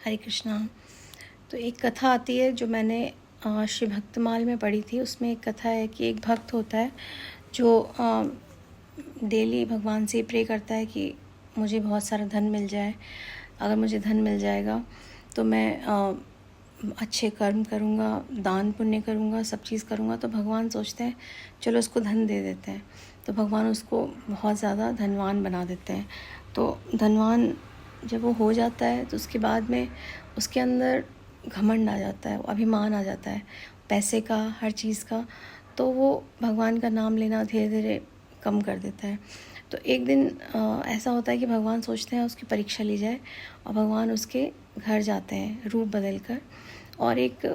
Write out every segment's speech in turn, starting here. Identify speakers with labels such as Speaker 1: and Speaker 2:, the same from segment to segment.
Speaker 1: हरे कृष्णा। तो एक कथा आती है जो मैंने श्री भक्तमाल में पढ़ी थी। उसमें एक कथा है कि एक भक्त होता है जो डेली भगवान से प्रे करता है कि मुझे बहुत सारा धन मिल जाए। अगर मुझे धन मिल जाएगा तो मैं अच्छे कर्म करूँगा, दान पुण्य करूँगा, सब चीज़ करूँगा। तो भगवान सोचते हैं चलो उसको धन दे देते हैं। तो भगवान उसको बहुत ज़्यादा धनवान बना देते हैं। तो धनवान जब वो हो जाता है तो उसके बाद में उसके अंदर घमंड आ जाता है, अभिमान आ जाता है पैसे का, हर चीज़ का। तो वो भगवान का नाम लेना धीरे धीरे कम कर देता है। तो एक दिन ऐसा होता है कि भगवान सोचते हैं उसकी परीक्षा ली जाए, और भगवान उसके घर जाते हैं रूप बदल कर, और एक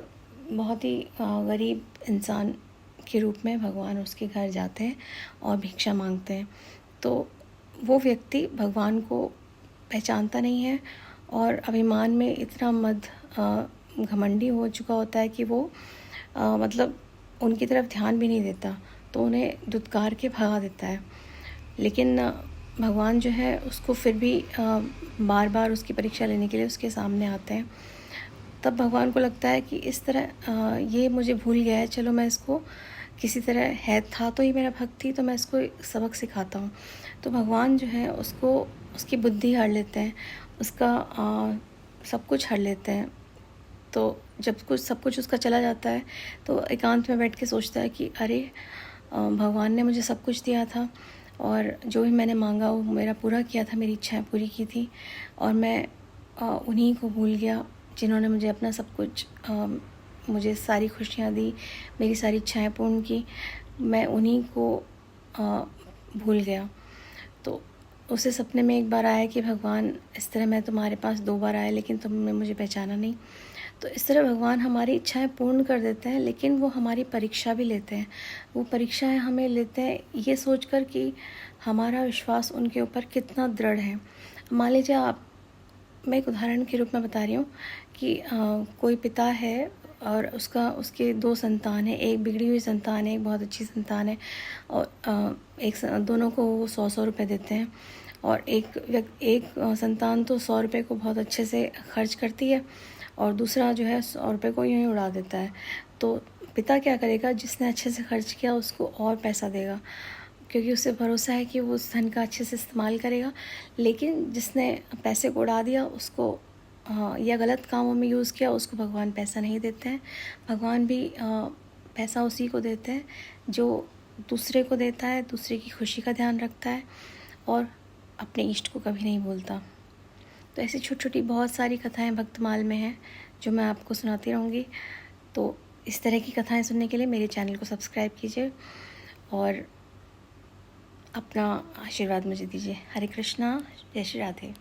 Speaker 1: बहुत ही गरीब इंसान के रूप में भगवान उसके घर जाते हैं और भिक्षा मांगते हैं। तो वो व्यक्ति भगवान को पहचानता नहीं है और अभिमान में इतना घमंडी हो चुका होता है कि वो मतलब उनकी तरफ ध्यान भी नहीं देता, तो उन्हें धुतकार के भगा देता है। लेकिन भगवान जो है उसको फिर भी बार बार उसकी परीक्षा लेने के लिए उसके सामने आते हैं। तब भगवान को लगता है कि इस तरह ये मुझे भूल गया है, चलो मैं इसको किसी तरह, है था तो ये मेरा भक्त थी, तो मैं इसको सबक सिखाता हूँ। तो भगवान जो है उसको उसकी बुद्धि हर लेते हैं, उसका सब कुछ हर लेते हैं। तो जब सब कुछ उसका चला जाता है तो एकांत में बैठ के सोचता है कि अरे भगवान ने मुझे सब कुछ दिया था, और जो भी मैंने मांगा वो मेरा पूरा किया था, मेरी इच्छाएं पूरी की थी, और मैं उन्हीं को भूल गया जिन्होंने मुझे अपना सब कुछ, मुझे सारी खुशियाँ दी, मेरी सारी इच्छाएं पूर्ण की। मैं उन्हीं को भूल गया। तो उसे सपने में एक बार आया कि भगवान इस तरह मैं तुम्हारे पास 2 बार आया लेकिन तुमने मुझे पहचाना नहीं। तो इस तरह भगवान हमारी इच्छाएं पूर्ण कर देते हैं, लेकिन वो हमारी परीक्षा भी लेते हैं। वो परीक्षाएं हमें लेते हैं ये सोचकर कि हमारा विश्वास उनके ऊपर कितना दृढ़ है। मान लीजिए मैं एक उदाहरण के रूप में बता रही हूँ कि कोई पिता है और उसके 2 संतान हैं, एक बिगड़ी हुई संतान है, एक बहुत अच्छी संतान है, और दोनों को वो 100-100 रुपये देते हैं। और एक संतान तो 100 रुपये को बहुत अच्छे से खर्च करती है, और दूसरा जो है 100 रुपये को यूँ ही उड़ा देता है। तो पिता क्या करेगा, जिसने अच्छे से खर्च किया उसको और पैसा देगा, क्योंकि उसे भरोसा है कि वो उस धन का अच्छे से इस्तेमाल करेगा। लेकिन जिसने पैसे को उड़ा दिया उसको या गलत कामों में यूज़ किया, उसको भगवान पैसा नहीं देते हैं। भगवान भी पैसा उसी को देते हैं जो दूसरे को देता है, दूसरे की खुशी का ध्यान रखता है और अपने इष्ट को कभी नहीं भूलता। तो ऐसी छोटी छोटी बहुत सारी कथाएं भक्तमाल में हैं जो मैं आपको सुनाती रहूँगी। तो इस तरह की कथाएं सुनने के लिए मेरे चैनल को सब्सक्राइब कीजिए और अपना आशीर्वाद मुझे दीजिए। हरे कृष्णा, जय श्री राधे।